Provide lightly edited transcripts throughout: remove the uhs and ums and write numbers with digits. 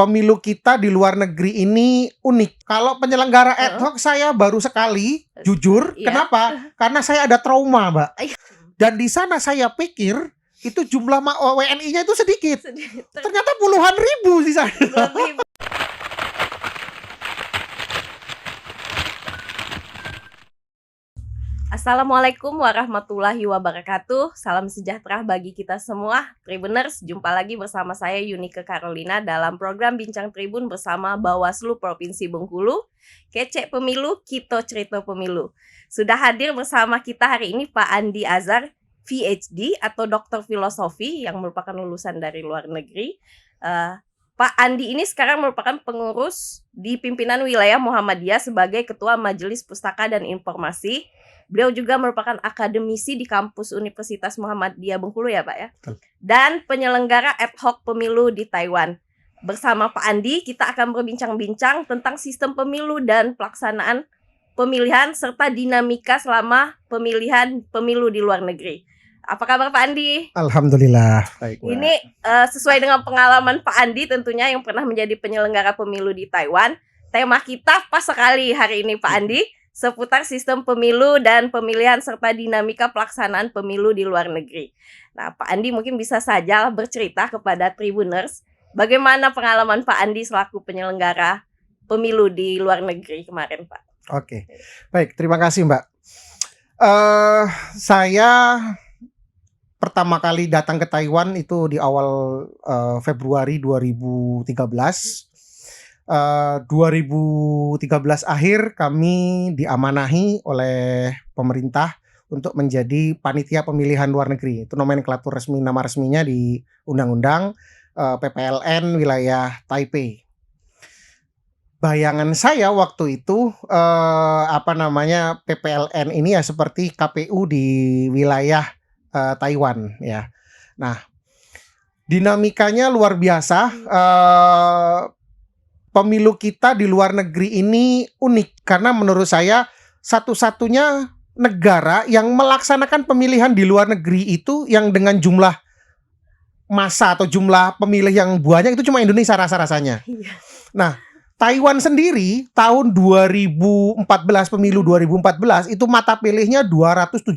pemilu kita di luar negeri ini unik. Kalau penyelenggara ad hoc saya baru sekali, jujur. Iya. Kenapa? Karena saya ada trauma, Mbak. Iya. Dan di sana saya pikir itu jumlah WNI-nya itu sedikit. Ternyata puluhan ribu di sana. Assalamualaikum warahmatullahi wabarakatuh. Salam sejahtera bagi kita semua. Tribuners, jumpa lagi bersama saya Yunike Carolina dalam program Bincang Tribun bersama Bawaslu Provinsi Bengkulu. Kece Pemilu, Kito Cerita Pemilu. Sudah hadir bersama kita hari ini Pak Andi Azhar, PhD atau Doktor Filosofi yang merupakan lulusan dari luar negeri. Pak Andi ini sekarang merupakan pengurus di pimpinan wilayah Muhammadiyah sebagai Ketua Majelis Pustaka dan Informasi. Beliau juga merupakan akademisi di kampus Universitas Muhammadiyah Bengkulu ya Pak ya. Dan penyelenggara ad hoc pemilu di Taiwan. Bersama Pak Andi kita akan berbincang-bincang tentang sistem pemilu dan pelaksanaan pemilihan serta dinamika selama pemilihan pemilu di luar negeri. Apa kabar Pak Andi? Alhamdulillah, baik. Ini sesuai dengan pengalaman Pak Andi tentunya yang pernah menjadi penyelenggara pemilu di Taiwan. Tema kita pas sekali hari ini Pak Andi, seputar sistem pemilu dan pemilihan serta dinamika pelaksanaan pemilu di luar negeri. Nah, Pak Andi mungkin bisa saja bercerita kepada Tribuners bagaimana pengalaman Pak Andi selaku penyelenggara pemilu di luar negeri kemarin, Pak. Oke, baik. Terima kasih, Mbak. Saya pertama kali datang ke Taiwan itu di awal Februari 2013. 2013 akhir kami diamanahi oleh pemerintah untuk menjadi panitia pemilihan luar negeri. Itu nomenklatur resmi, nama resminya di Undang-Undang PPLN wilayah Taipei. Bayangan saya waktu itu PPLN ini ya seperti KPU di wilayah Taiwan ya. Nah, dinamikanya luar biasa. Pemilu kita di luar negeri ini unik karena menurut saya satu-satunya negara yang melaksanakan pemilihan di luar negeri itu yang dengan jumlah massa atau jumlah pemilih yang banyak itu cuma Indonesia rasa-rasanya. Nah, Taiwan sendiri tahun 2014 pemilu 2014 itu mata pilihnya 270.000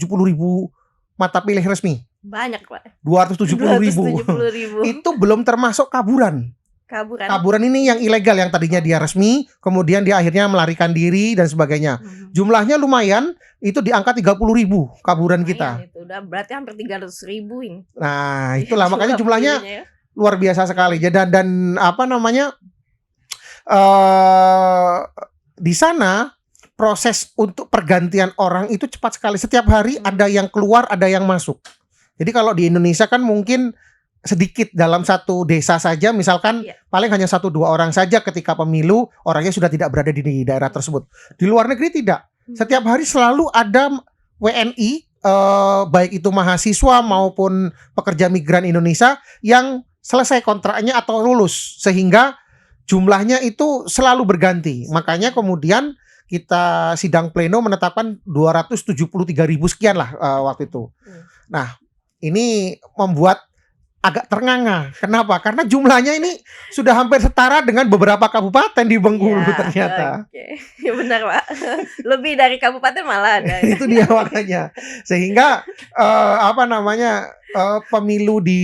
mata pilih resmi. Banyak Pak. 270.000. Itu belum termasuk kaburan. Kaburan ini yang ilegal yang tadinya dia resmi, kemudian dia akhirnya melarikan diri dan sebagainya. Jumlahnya lumayan, itu di angka 30.000 kaburan kita. Itu udah berarti hampir 300.000 ini. Nah, itulah makanya jumlahnya luar biasa sekali. Dan di sana proses untuk pergantian orang itu cepat sekali. Setiap hari ada yang keluar, ada yang masuk. Jadi kalau di Indonesia kan mungkin sedikit dalam satu desa saja misalkan paling hanya 1-2 orang saja ketika pemilu orangnya sudah tidak berada di daerah tersebut. Di luar negeri tidak. Setiap hari selalu ada WNI baik itu mahasiswa maupun pekerja migran Indonesia yang selesai kontraknya atau lulus sehingga jumlahnya itu selalu berganti. Makanya kemudian kita sidang pleno menetapkan 273.000 sekian lah waktu itu. Nah, ini membuat agak ternganga. Kenapa? Karena jumlahnya ini sudah hampir setara dengan beberapa kabupaten di Bengkulu ternyata. Ya benar Pak. Lebih dari kabupaten malah ada. Itu dia makanya. Sehingga pemilu di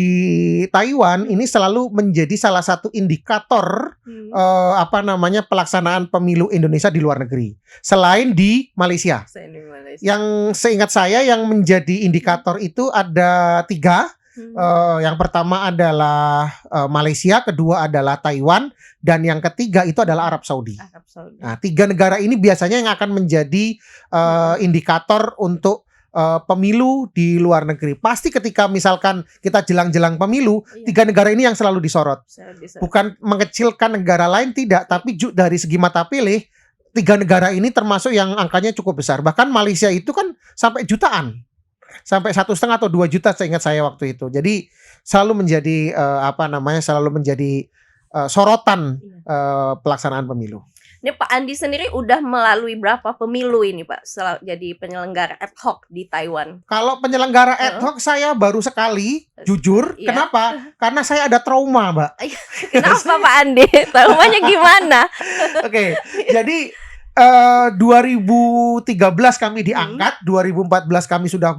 Taiwan ini selalu menjadi salah satu indikator pelaksanaan pemilu Indonesia di luar negeri. Selain di Malaysia. Yang seingat saya yang menjadi indikator itu ada 3. Yang pertama adalah Malaysia, kedua adalah Taiwan, dan yang ketiga itu adalah Arab Saudi. Nah, 3 negara ini biasanya yang akan menjadi indikator untuk pemilu di luar negeri. Pasti ketika misalkan kita jelang-jelang pemilu, 3 negara ini yang selalu disorot. Bukan mengecilkan negara lain, tidak, tapi dari segi mata pilih 3 negara ini termasuk yang angkanya cukup besar. Bahkan Malaysia itu kan sampai jutaan. Sampai 1,5 atau 2 juta seingat saya waktu itu. Jadi selalu menjadi sorotan pelaksanaan pemilu. Ini Pak Andi sendiri udah melalui berapa pemilu ini Pak jadi penyelenggara ad hoc di Taiwan? Kalau penyelenggara ad hoc saya baru sekali, jujur. Iya. Kenapa? Karena saya ada trauma, Mbak. Kenapa Pak Andi? Traumanya gimana? Oke, jadi 2013 kami diangkat, 2014 kami sudah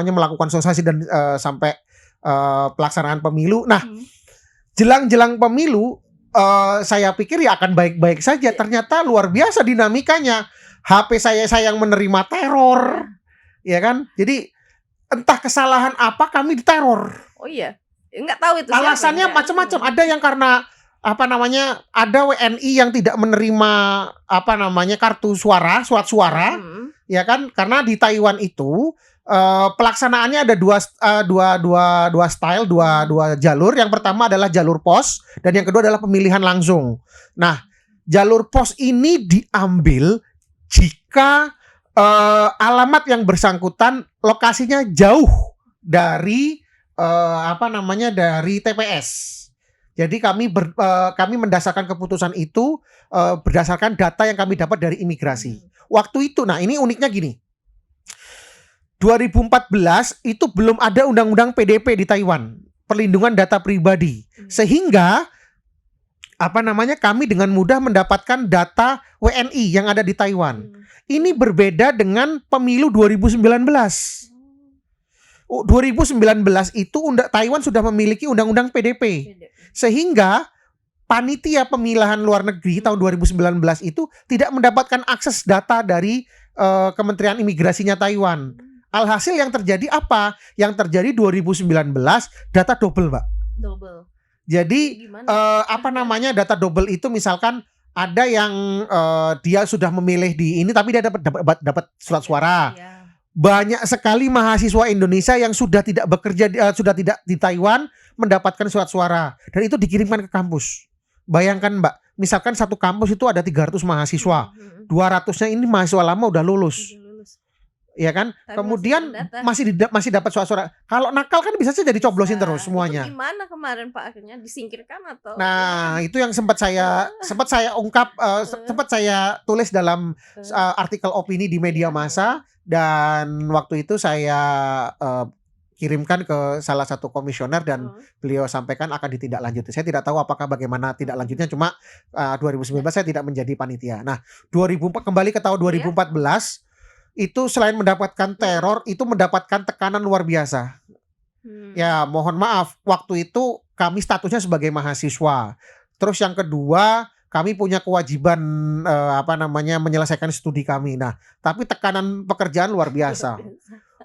melakukan sosialisasi dan sampai pelaksanaan pemilu. Nah, jelang-jelang pemilu saya pikir ya akan baik-baik saja. Ternyata luar biasa dinamikanya. HP saya yang menerima teror, ya kan? Jadi entah kesalahan apa kami diteror. Oh iya, nggak tahu itu. Alasannya macam-macam. Ada yang karena ada WNI yang tidak menerima kartu suara, surat suara, ya kan? Karena di Taiwan itu pelaksanaannya ada dua style, dua jalur. Yang pertama adalah jalur pos dan yang kedua adalah pemilihan langsung. Nah, jalur pos ini diambil jika alamat yang bersangkutan lokasinya jauh dari dari TPS. Jadi kami mendasarkan keputusan itu berdasarkan data yang kami dapat dari imigrasi. Waktu itu, nah ini uniknya gini. 2014 itu belum ada undang-undang PDP di Taiwan, perlindungan data pribadi. Sehingga kami dengan mudah mendapatkan data WNI yang ada di Taiwan. Ini berbeda dengan pemilu 2019. 2019 itu Taiwan sudah memiliki undang-undang PDP. Sehingga panitia pemilihan luar negeri tahun 2019 itu tidak mendapatkan akses data dari Kementerian Imigrasinya Taiwan. Alhasil yang terjadi apa? Yang terjadi 2019 data double, Mbak. Double. Jadi data double itu misalkan ada yang dia sudah memilih di ini tapi dia dapat surat suara. Iya. Banyak sekali mahasiswa Indonesia yang sudah tidak bekerja sudah tidak di Taiwan mendapatkan surat suara dan itu dikirimkan ke kampus. Bayangkan, Mbak, misalkan satu kampus itu ada 300 mahasiswa. 200-nya ini mahasiswa lama udah lulus. Ya kan? Tapi kemudian masih dapat suara-suara. Kalau nakal kan bisa saja dicoblosin terus semuanya. Itu gimana kemarin Pak akhirnya disingkirkan atau? Nah, itu yang sempat saya ungkap, sempat saya tulis dalam artikel opini di media massa dan waktu itu saya kirimkan ke salah satu komisioner dan beliau sampaikan akan ditindaklanjuti. Saya tidak tahu apakah bagaimana tindak lanjutnya, cuma 2019 saya tidak menjadi panitia. Nah, kembali ke tahun 2014 itu selain mendapatkan teror, itu mendapatkan tekanan luar biasa. Ya, mohon maaf, waktu itu kami statusnya sebagai mahasiswa. Terus yang kedua, kami punya kewajiban menyelesaikan studi kami. Nah, tapi tekanan pekerjaan luar biasa.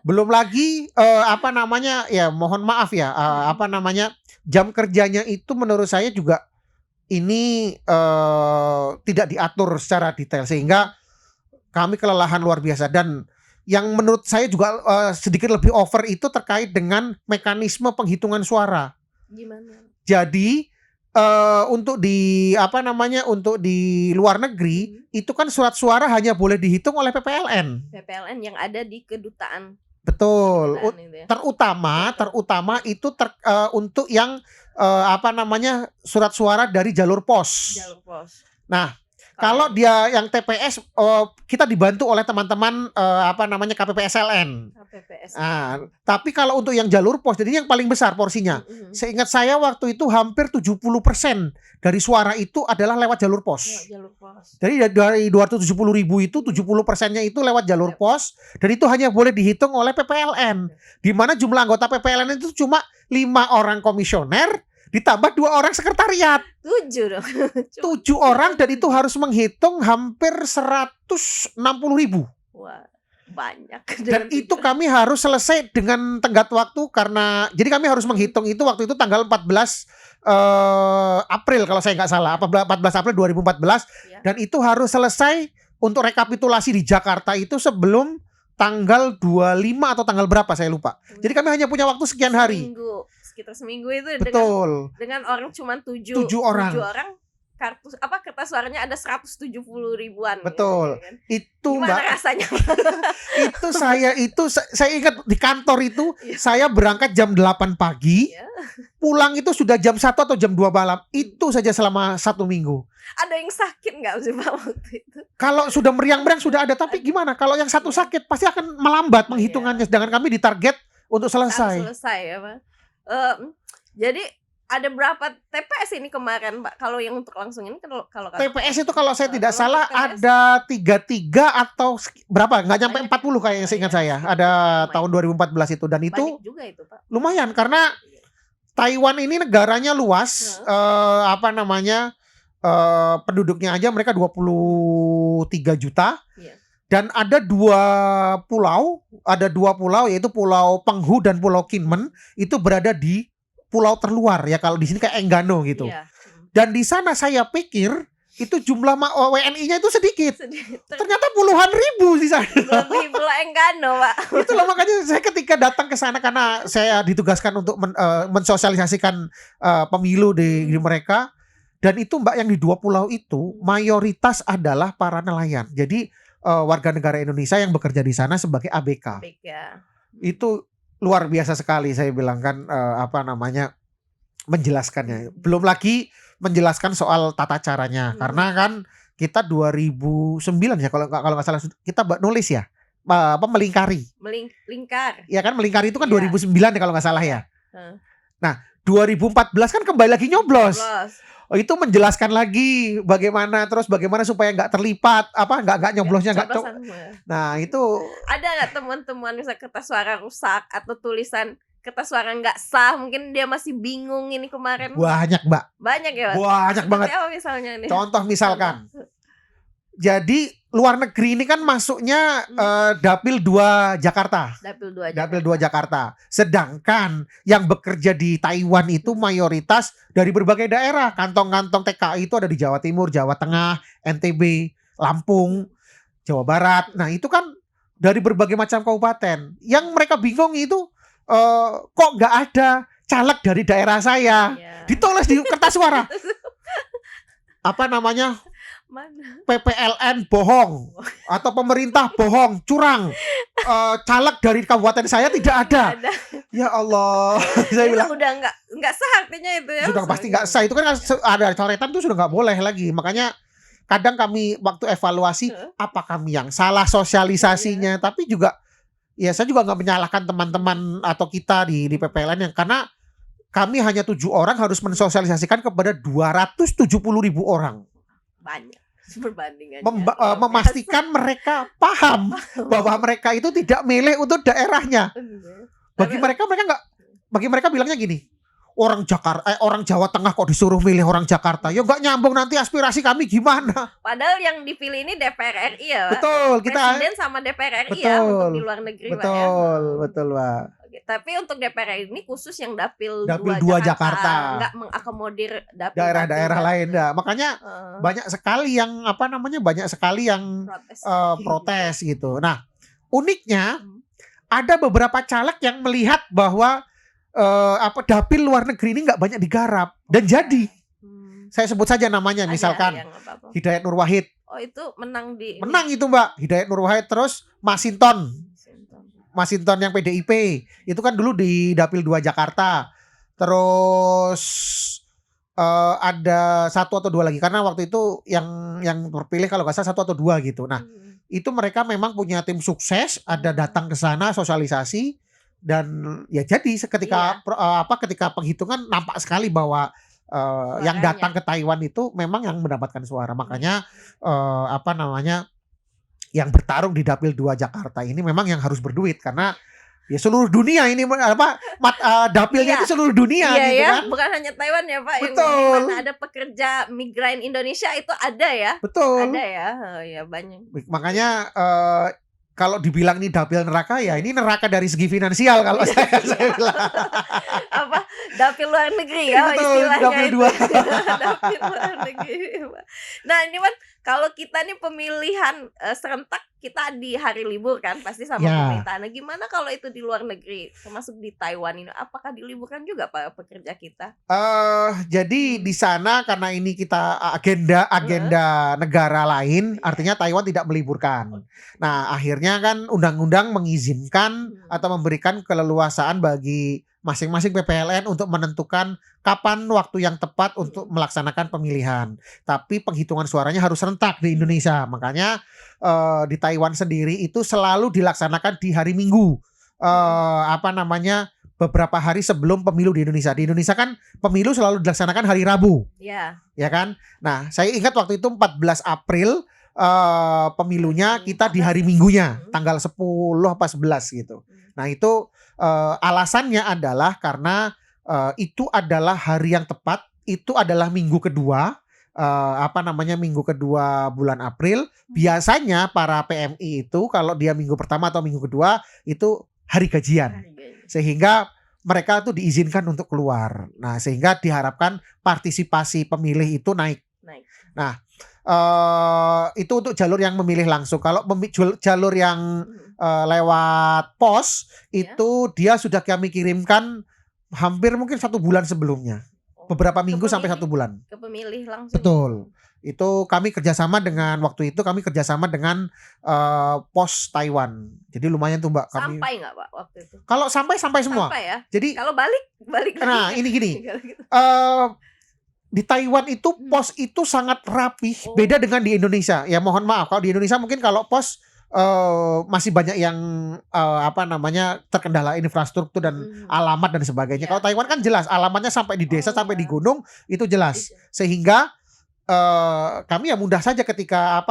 Belum lagi mohon maaf ya, jam kerjanya itu menurut saya juga ini tidak diatur secara detail sehingga kami kelelahan luar biasa. Dan yang menurut saya juga sedikit lebih over itu terkait dengan mekanisme penghitungan suara. Gimana? Jadi untuk di luar negeri itu kan surat suara hanya boleh dihitung oleh PPLN. PPLN yang ada di kedutaan. Betul. Ya. Terutama itu untuk yang surat suara dari jalur pos. Jalur pos. Nah, kalau dia yang TPS kita dibantu oleh teman-teman KPPSLN. Nah, tapi kalau untuk yang jalur pos, jadi yang paling besar porsinya. Seingat saya waktu itu hampir 70% dari suara itu adalah lewat jalur pos. Jadi dari 270.000 itu 70%-nya itu lewat jalur pos dan itu hanya boleh dihitung oleh PPLN. Di mana jumlah anggota PPLN itu cuma 5 orang komisioner ditambah 2 orang sekretariat. 7 dong. 7 orang dan itu harus menghitung hampir 160.000. Wah, banyak. Dan itu kami harus selesai dengan tenggat waktu karena jadi kami harus menghitung itu waktu itu tanggal 14 April kalau saya nggak salah, 14 April 2014 dan itu harus selesai untuk rekapitulasi di Jakarta itu sebelum tanggal 25 atau tanggal berapa saya lupa. Jadi kami hanya punya waktu sekian hari. Sekitar seminggu itu. Betul. Dengan orang cuma 7 orang. Kertas suaranya ada 170 ribuan. Betul. Gitu, kan? Itu gimana Mbak rasanya? saya ingat di kantor itu saya berangkat jam 8 pagi. pulang itu sudah jam 1 atau jam 2 malam. Itu saja selama 1 minggu. Ada yang sakit nggak sih Pak waktu itu? Kalau sudah meriang-meriang sudah ada, tapi gimana? Kalau yang satu sakit pasti akan melambat penghitungannya. Sedangkan kami ditarget untuk Harus selesai. selesai ya Pak. Jadi ada berapa TPS ini kemarin Pak? Kalau yang untuk langsung ini kalau TPS itu kalau saya tidak Kalau salah TPS ada 33 atau berapa? Nggak nyampe 40 kayaknya seingat saya. Ada Lumayan. tahun 2014 itu, dan itu banyak juga itu Pak. lumayan karena Taiwan ini negaranya luas, penduduknya aja mereka 23 juta. Iya. Dan ada dua pulau yaitu Pulau Penghu dan Pulau Kinmen, itu berada di pulau terluar ya, kalau di sini kayak Enggano gitu. Iya. Dan di sana saya pikir itu jumlah WNI-nya itu sedikit. Ternyata puluhan ribu di sana. Lebih Pulau Enggano Pak. Itulah makanya saya ketika datang ke sana, karena saya ditugaskan untuk mensosialisasikan pemilu di mereka. Dan itu Mbak, yang di 2 pulau itu mayoritas adalah para nelayan. Jadi warga negara Indonesia yang bekerja di sana sebagai ABK. Ya. Itu luar biasa sekali, saya bilang kan, menjelaskannya. Belum lagi menjelaskan soal tata caranya. Karena kan kita 2009 ya kalau nggak salah kita nulis ya, melingkari. Melingkar. Ya kan, melingkari itu kan Iya. 2009 ya kalau nggak salah ya. Heeh. Nah, 2014 kan kembali lagi nyoblos. Oh, itu menjelaskan lagi bagaimana supaya nggak terlipat, nggak nyoblosnya nggak. Nah, itu ada nggak teman-teman misal kertas suara rusak atau tulisan kertas suara nggak sah, mungkin dia masih bingung ini kemarin. banyak Mbak, Banyak ya Pak? banyak Seperti banget. apa misalnya nih? Contoh misalkan, jadi luar negeri ini kan masuknya Dapil 2 Jakarta. Dapil 2 Jakarta. Sedangkan yang bekerja di Taiwan itu mayoritas dari berbagai daerah. Kantong-kantong TKI itu ada di Jawa Timur, Jawa Tengah, NTB, Lampung, Jawa Barat. Nah, itu kan dari berbagai macam kabupaten. Yang mereka bingung itu kok nggak ada caleg dari daerah saya. Iya. Ditulis di kertas suara. Mana? PPLN bohong atau pemerintah bohong, curang. Caleg dari kabupaten saya tidak ada. Ya Allah, saya Itu bilang udah nggak sah artinya itu ya. sudah pasti nggak sah. Itu kan ada coretan tuh, sudah nggak boleh lagi. Makanya kadang kami waktu evaluasi, apa kami yang salah sosialisasinya, tapi juga ya saya juga nggak menyalahkan teman-teman atau kita di PPLN yang, karena kami hanya 7 orang harus mensosialisasikan kepada 270.000 orang. Banyak perbandingannya. Memastikan mereka paham bahwa mereka itu tidak milih untuk daerahnya. Bagi mereka bilangnya gini, orang Jawa Tengah kok disuruh milih orang Jakarta, ya nggak nyambung, nanti aspirasi kami gimana. Padahal yang dipilih ini DPR RI ya Pak. Betul, kita Presiden sama DPR RI ya untuk di luar negeri Pak ya. Betul Pak. Oke, tapi untuk DPR RI ini khusus yang Dapil 2 Jakarta. Nggak mengakomodir Daerah-daerah lain. Nah, makanya banyak sekali yang protes gitu. Nah, uniknya ada beberapa caleg yang melihat bahwa dapil luar negeri ini nggak banyak digarap, dan jadi saya sebut saja namanya, misalkan Hidayat Nur Wahid. Oh, itu menang itu Mbak, Hidayat Nur Wahid. Terus Masinton yang PDIP itu kan dulu di Dapil 2 Jakarta. Terus ada 1 atau 2 lagi, karena waktu itu yang terpilih kalau nggak salah 1 atau 2 gitu. Nah, itu mereka memang punya tim sukses, ada datang ke sana sosialisasi, dan ya jadi ketika penghitungan nampak sekali bahwa yang datang ke Taiwan itu memang yang mendapatkan suara. Makanya yang bertarung di Dapil 2 Jakarta ini memang yang harus berduit, karena ya seluruh dunia ini dapilnya itu seluruh dunia gitu kan. Bukan hanya Taiwan ya Pak. Betul. Yang mana ada pekerja migran Indonesia itu ada ya. Betul. Ada ya. Oh, ya banyak. Makanya kalau dibilang ini dapil neraka, ya ini neraka dari segi finansial kalau saya bilang. Dapil luar negeri ya. Betul, istilahnya dapil itu. 2. Dapil luar negeri. Nah, ini kan Kalau kita nih pemilihan serentak kita di hari libur kan pasti sama Ya. pemerintah. Nah, gimana kalau itu di luar negeri, termasuk di Taiwan ini, apakah diliburkan juga para pekerja kita? Jadi di sana karena ini kita agenda negara lain, Iya. artinya Taiwan tidak meliburkan. Nah, akhirnya kan undang-undang mengizinkan atau memberikan keleluasaan bagi masing-masing PPLN untuk menentukan kapan waktu yang tepat untuk melaksanakan pemilihan. Tapi penghitungan suaranya harus serentak di Indonesia. Makanya di Taiwan sendiri itu selalu dilaksanakan di hari Minggu. Beberapa hari sebelum pemilu di Indonesia. Di Indonesia kan pemilu selalu dilaksanakan hari Rabu, Ya. ya kan? Nah, saya ingat waktu itu 14 April pemilunya kita di hari Minggunya, tanggal 10 apa 11 gitu. Nah, itu alasannya adalah karena itu adalah hari yang tepat, itu adalah minggu kedua, minggu kedua bulan April. Biasanya para PMI itu kalau dia minggu pertama atau minggu kedua itu hari gajian. Sehingga mereka tuh diizinkan untuk keluar. Nah, sehingga diharapkan partisipasi pemilih itu naik. Nah, itu untuk jalur yang memilih langsung. Kalau jalur yang lewat pos itu dia sudah kami kirimkan hampir mungkin 1 bulan sebelumnya. Beberapa minggu sampai 1 bulan. Ke pemilih langsung. Betul. Itu kami kerjasama dengan pos Taiwan. Jadi lumayan tuh Mbak. Sampai nggak Pak waktu itu? Kalau sampai semua. Sampai ya. Jadi kalau balik. Nah ini gini. Di Taiwan itu pos itu sangat rapih. Beda dengan di Indonesia. Ya mohon maaf kalau di Indonesia mungkin kalau pos masih banyak yang terkendala infrastruktur dan alamat dan sebagainya. Kalau Taiwan kan jelas alamatnya sampai di desa sampai di gunung itu jelas. Sehingga kami ya mudah saja ketika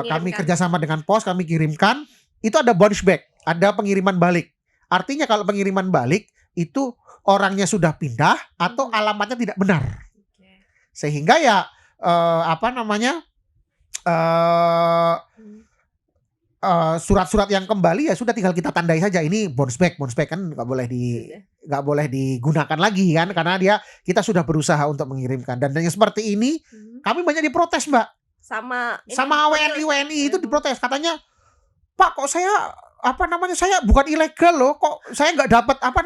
kami kerjasama dengan pos kami kirimkan itu ada bounce back, ada pengiriman balik. Artinya kalau pengiriman balik itu orangnya sudah pindah atau alamatnya tidak benar. Sehingga ya surat-surat yang kembali ya sudah tinggal kita tandai saja ini bounce back kan nggak boleh digunakan lagi kan karena kita sudah berusaha untuk mengirimkan dan yang seperti ini kami banyak diprotes Mbak sama WNI itu diprotes katanya Pak kok saya saya bukan ilegal loh kok saya nggak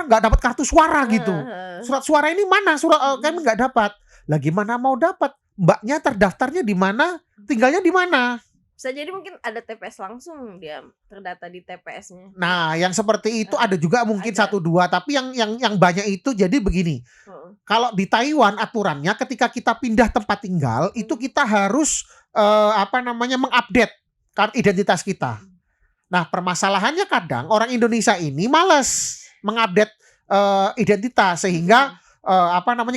dapat kartu suara gitu surat suara ini mana kami nggak dapat lah gimana mau dapat Mbaknya terdaftarnya di mana tinggalnya di mana. Bisa jadi mungkin ada TPS langsung dia terdata di TPS-nya. Nah, yang seperti itu ada juga mungkin 1-2, tapi yang banyak itu jadi begini. Kalau di Taiwan aturannya ketika kita pindah tempat tinggal itu kita harus mengupdate kartu identitas kita. Nah, permasalahannya kadang orang Indonesia ini malas mengupdate identitas sehingga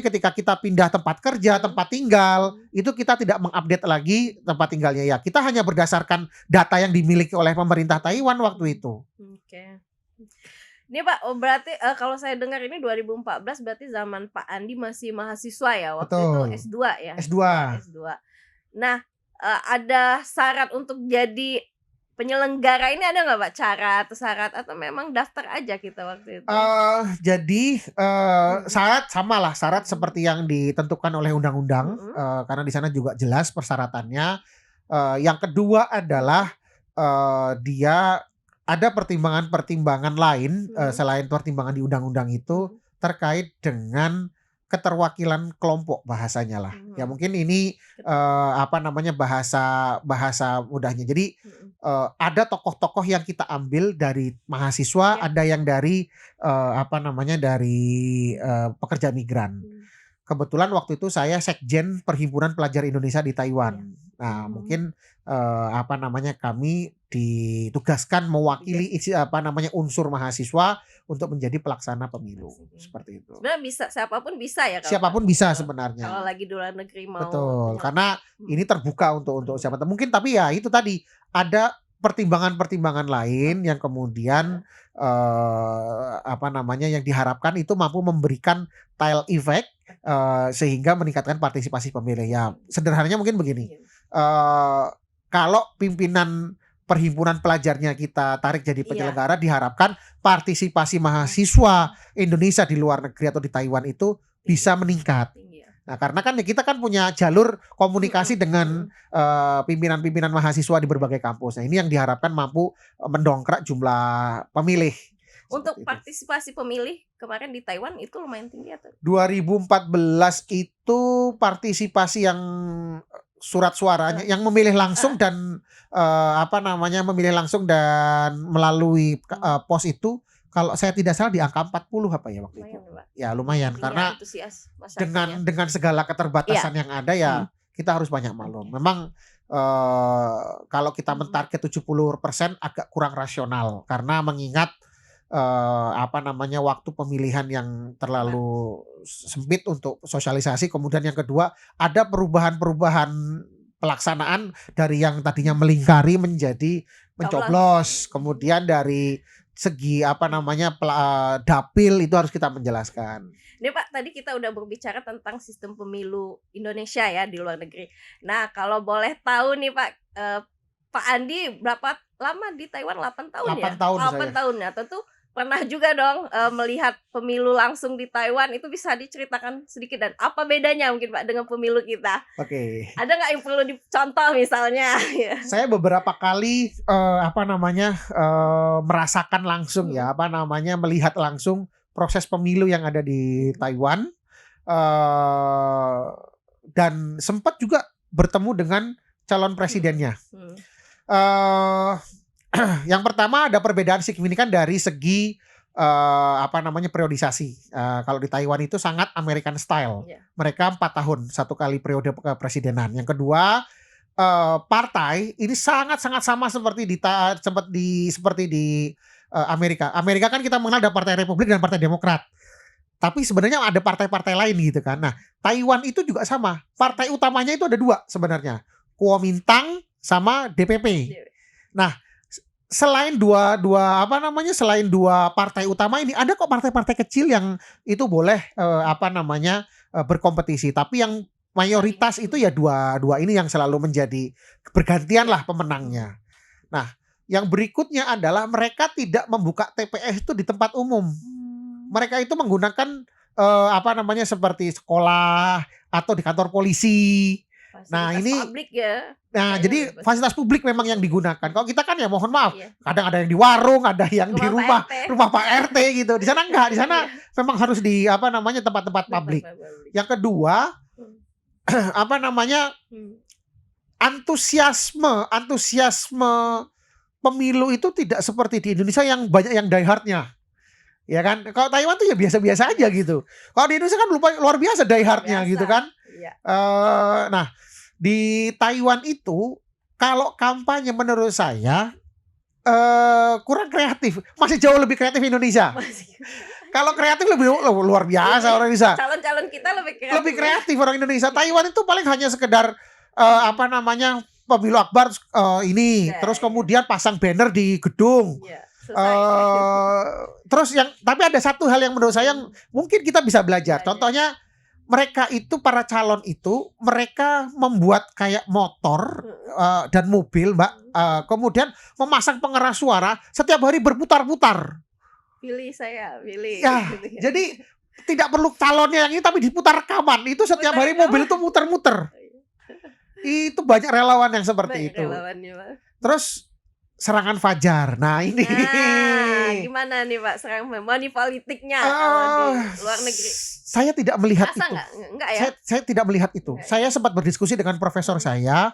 ketika kita pindah tempat kerja, tempat tinggal, itu kita tidak mengupdate lagi tempat tinggalnya ya. Kita hanya berdasarkan data yang dimiliki oleh pemerintah Taiwan waktu itu. Oke. Ini Pak, berarti kalau saya dengar ini 2014 berarti zaman Pak Andi masih mahasiswa ya waktu Betul. itu S2 ya. S2. Nah, ada syarat untuk jadi penyelenggara ini ada nggak Pak syarat atau memang daftar aja kita waktu itu? Jadi syarat seperti yang ditentukan oleh undang-undang karena di sana juga jelas persyaratannya. Yang kedua adalah dia ada pertimbangan-pertimbangan lain selain pertimbangan di undang-undang itu terkait dengan keterwakilan kelompok bahasanya lah. Ya mungkin ini bahasa mudahnya. Jadi ada tokoh-tokoh yang kita ambil dari mahasiswa, ada yang dari pekerja migran. Kebetulan waktu itu saya sekjen Perhimpunan Pelajar Indonesia di Taiwan. Nah, mungkin kami ditugaskan mewakili unsur mahasiswa untuk menjadi pelaksana pemilu seperti itu. Sebenarnya bisa siapapun bisa ya. Siapapun bisa sebenarnya. Kalau lagi di luar negeri mau. Betul, karena ini terbuka untuk siapa. Mungkin tapi ya itu tadi ada pertimbangan-pertimbangan lain yang kemudian yang diharapkan itu mampu memberikan tail effect sehingga meningkatkan partisipasi pemilih. Ya, sederhananya mungkin begini. Kalau pimpinan perhimpunan pelajarnya kita tarik jadi penyelenggara, diharapkan partisipasi mahasiswa Indonesia di luar negeri atau di Taiwan itu bisa meningkat. Nah, karena kan kita kan punya jalur komunikasi dengan pimpinan-pimpinan mahasiswa di berbagai kampus. Nah, ini yang diharapkan mampu mendongkrak jumlah pemilih. Untuk Seperti itu. partisipasi pemilih kemarin di Taiwan itu lumayan tinggi atau? 2014 itu partisipasi yang surat suaranya yang memilih langsung dan memilih langsung dan melalui pos itu kalau saya tidak salah di angka 40 apa ya waktu itu. Lumayan, Pak. Ya lumayan Artinya karena antusias masyarakatnya. dengan segala keterbatasan yang ada ya kita harus banyak maklum. Memang kalau kita mentarget 70% agak kurang rasional karena mengingat waktu pemilihan yang terlalu sempit untuk sosialisasi. Kemudian yang kedua ada perubahan-perubahan pelaksanaan dari yang tadinya melingkari menjadi mencoblos. Kemudian dari segi dapil itu harus kita menjelaskan. Ini Pak, tadi kita udah berbicara tentang sistem pemilu Indonesia ya di luar negeri. Nah, kalau boleh tahu nih Pak, Pak Andi berapa lama di Taiwan? 8 tahun 8 ya? tahun 8 saya. tahun ya. Tentu pernah juga dong melihat pemilu langsung di Taiwan. Itu bisa diceritakan sedikit dan apa bedanya mungkin Pak dengan pemilu kita? Oke. Ada nggak yang perlu dicontoh misalnya? Saya beberapa kali merasakan langsung melihat langsung proses pemilu yang ada di Taiwan dan sempat juga bertemu dengan calon presidennya. Yang pertama ada perbedaan signifikan dari segi periodisasi. Kalau di Taiwan itu sangat American style. Mereka 4 tahun satu kali periode kepresidenan. Yang kedua partai ini sangat sama seperti di Amerika. Amerika kan kita mengenal ada Partai Republik dan Partai Demokrat. Tapi sebenarnya ada partai-partai lain gitu kan. Nah, Taiwan itu juga sama. Partai utamanya itu ada 2 sebenarnya. Kuomintang sama DPP. Nah, selain selain dua partai utama ini ada kok partai-partai kecil yang itu boleh berkompetisi. Tapi yang mayoritas itu ya dua ini yang selalu menjadi bergantian lah pemenangnya. Nah, yang berikutnya adalah mereka tidak membuka TPS itu di tempat umum. Mereka itu menggunakan seperti sekolah atau di kantor polisi. Fasilitas publik ya. Nah, jadi fasilitas publik memang yang digunakan. Kalau kita kan ya mohon maaf, kadang ada yang di warung, ada yang di rumah Pak RT gitu. Di sana enggak, di sana memang harus di tempat-tempat publik. Yang kedua, antusiasme pemilu itu tidak seperti di Indonesia yang banyak yang die hard-nya. Ya kan? Kalau Taiwan tuh ya biasa-biasa aja gitu. Kalau di Indonesia kan luar biasa die hard-nya gitu kan. Nah, di Taiwan itu kalau kampanye menurut saya kurang kreatif. Masih jauh lebih kreatif Indonesia. Kalau kreatif lebih luar biasa orang Indonesia. Calon-calon kita lebih kreatif. Lebih kreatif orang Indonesia. Taiwan itu paling hanya sekedar pemilu akbar terus kemudian pasang banner di gedung. Terus tapi ada satu hal yang menurut saya yang mungkin kita bisa belajar. Contohnya mereka itu para calon itu mereka membuat kayak motor dan mobil, Mbak. Kemudian memasang pengeras suara setiap hari berputar-putar. Pilih. Ya, jadi tidak perlu calonnya yang ini tapi diputar rekaman. Itu setiap hari mobil itu muter-muter. Itu banyak relawan yang seperti itu. Terus serangan fajar. Nah, ini. Gimana nih Pak serangan money politiknya kalau di luar negeri? Saya tidak melihat itu. Enggak ya? Saya tidak melihat itu. Saya sempat berdiskusi dengan profesor saya.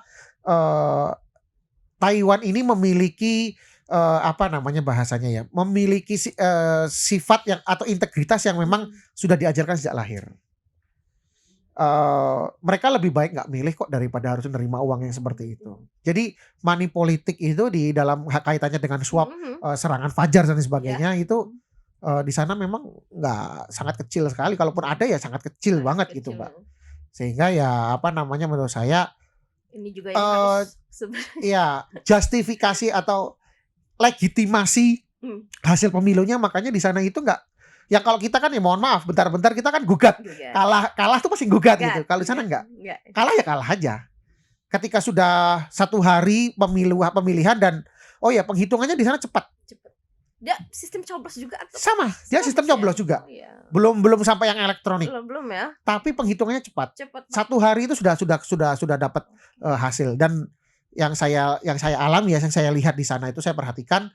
Taiwan ini memiliki memiliki sifat yang atau integritas yang memang sudah diajarkan sejak lahir. Mereka lebih baik nggak milih kok daripada harus menerima uang yang seperti itu. Jadi money politik itu di dalam kaitannya dengan suap, serangan fajar dan sebagainya itu di sana memang nggak sangat kecil sekali. Kalaupun ada ya sangat kecil banget gitu, Mbak. Sehingga ya menurut saya ini juga yang harus justifikasi atau legitimasi hasil pemilunya makanya di sana itu nggak. Ya kalau kita kan ya mohon maaf, bentar-bentar kita kan gugat. Kalah tuh pasti gugat gitu. Kalau di sana enggak. Kalah ya kalah aja. Ketika sudah 1 hari pemilihan dan penghitungannya di sana cepat. Dia sistem coblos juga atau Sama, dia sistem coblos juga. Oh, iya. Belum sampai yang elektronik. Belum ya. Tapi penghitungannya cepat. Cepat. 1 hari itu sudah dapat hasil. Dan yang saya alami ya, yang saya lihat di sana itu saya perhatikan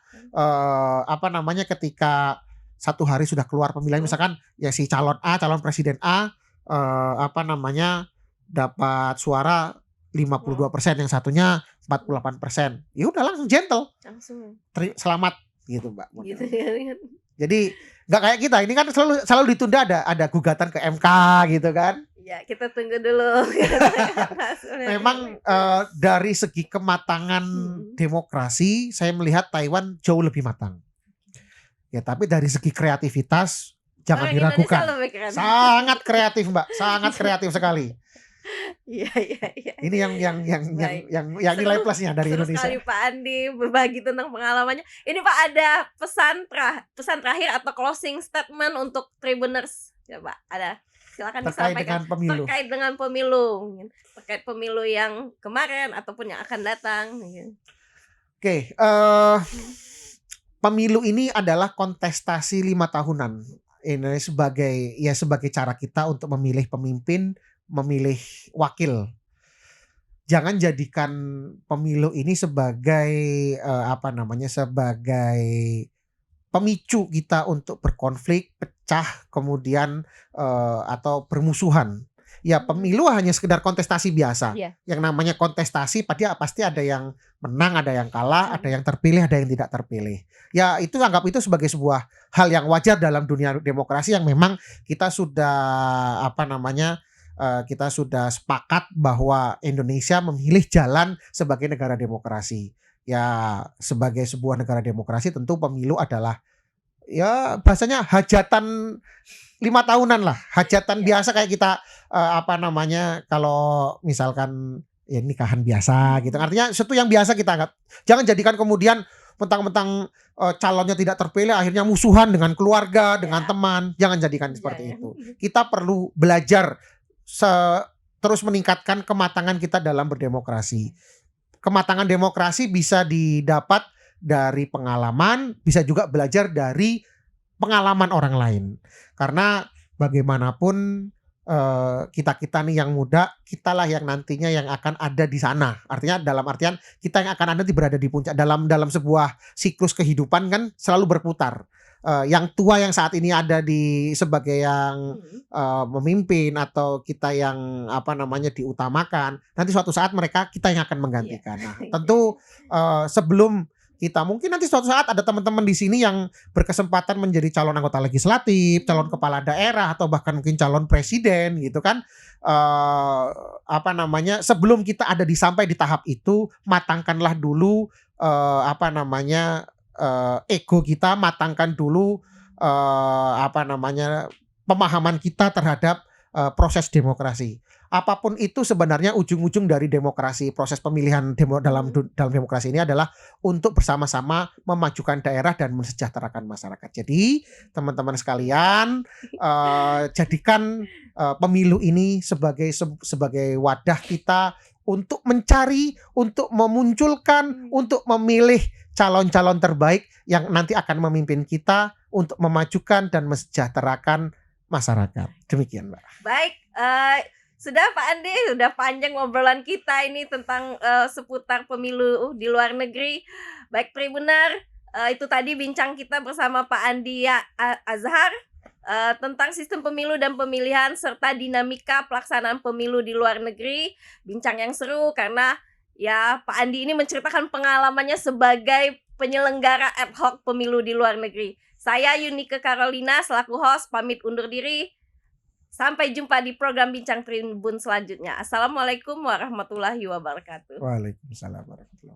ketika 1 hari sudah keluar pemilihan, misalkan ya si calon presiden A dapat suara 52%, yang satunya 48%. Ya udah langsung gentle. Langsung. Selamat gitu, Mbak. Gitu ya. Jadi nggak kayak kita, ini kan selalu ditunda, ada gugatan ke MK gitu kan. Ya, kita tunggu dulu. Memang dari segi kematangan demokrasi, saya melihat Taiwan jauh lebih matang. Ya, tapi dari segi kreativitas jangan diragukan. Sangat kreatif, Mbak, sangat kreatif sekali. Iya. Ini yang nilai plusnya dari Indonesia. Sekali Pak Andi berbagi tentang pengalamannya. Ini Pak, ada pesan terakhir atau closing statement untuk Tribuners. Coba ada. Silakan disampaikan terkait dengan pemilu yang kemarin ataupun yang akan datang. Oke, pemilu ini adalah kontestasi 5 tahunan. Ini sebagai cara kita untuk memilih pemimpin, memilih wakil. Jangan jadikan pemilu ini sebagai sebagai pemicu kita untuk berkonflik, pecah, kemudian atau bermusuhan. Ya, pemilu hanya sekedar kontestasi biasa. Yang namanya kontestasi pasti ada yang menang, ada yang kalah, ada yang terpilih, ada yang tidak terpilih. Ya, itu anggap itu sebagai sebuah hal yang wajar dalam dunia demokrasi yang memang kita sudah kita sudah sepakat bahwa Indonesia memilih jalan sebagai negara demokrasi. Ya, sebagai sebuah negara demokrasi tentu pemilu adalah ya bahasanya hajatan 5 tahunan lah, hajatan biasa kayak kita kalau misalkan ya nikahan biasa gitu. Artinya sesuatu yang biasa kita anggap. Jangan jadikan kemudian mentang-mentang calonnya tidak terpilih akhirnya musuhan dengan keluarga, dengan teman. Jangan jadikan seperti itu. Kita perlu belajar terus meningkatkan kematangan kita dalam berdemokrasi. Kematangan demokrasi bisa didapat dari pengalaman, bisa juga belajar dari pengalaman orang lain. Karena bagaimanapun kita nih yang muda, kitalah yang nantinya yang akan ada di sana. Artinya dalam artian kita yang akan ada berada di puncak dalam sebuah siklus kehidupan kan selalu berputar. Yang tua yang saat ini ada sebagai yang memimpin atau kita yang diutamakan, nanti suatu saat kita yang akan menggantikan. Nah, tentu sebelum kita mungkin nanti suatu saat ada teman-teman di sini yang berkesempatan menjadi calon anggota legislatif, calon kepala daerah atau bahkan mungkin calon presiden gitu kan. Sebelum kita sampai di tahap itu, matangkanlah dulu ego kita, matangkan dulu pemahaman kita terhadap proses demokrasi. Apapun itu sebenarnya ujung-ujung dari demokrasi, proses pemilihan dalam demokrasi ini adalah untuk bersama-sama memajukan daerah dan mensejahterakan masyarakat. Jadi teman-teman sekalian, jadikan pemilu ini sebagai wadah kita untuk mencari, untuk memunculkan, untuk memilih calon-calon terbaik yang nanti akan memimpin kita untuk memajukan dan mensejahterakan masyarakat. Demikian, Mbak. Baik, sudah Pak Andi, sudah panjang ngobrolan kita ini tentang seputar pemilu di luar negeri. Baik Tribuner, itu tadi bincang kita bersama Pak Andi Azhar tentang sistem pemilu dan pemilihan serta dinamika pelaksanaan pemilu di luar negeri. Bincang yang seru karena ya Pak Andi ini menceritakan pengalamannya sebagai penyelenggara ad hoc pemilu di luar negeri. Saya Yunike Carolina selaku host pamit undur diri. Sampai jumpa di program Bincang Tribun selanjutnya. Assalamualaikum warahmatullahi wabarakatuh. Waalaikumsalam warahmatullahi wabarakatuh.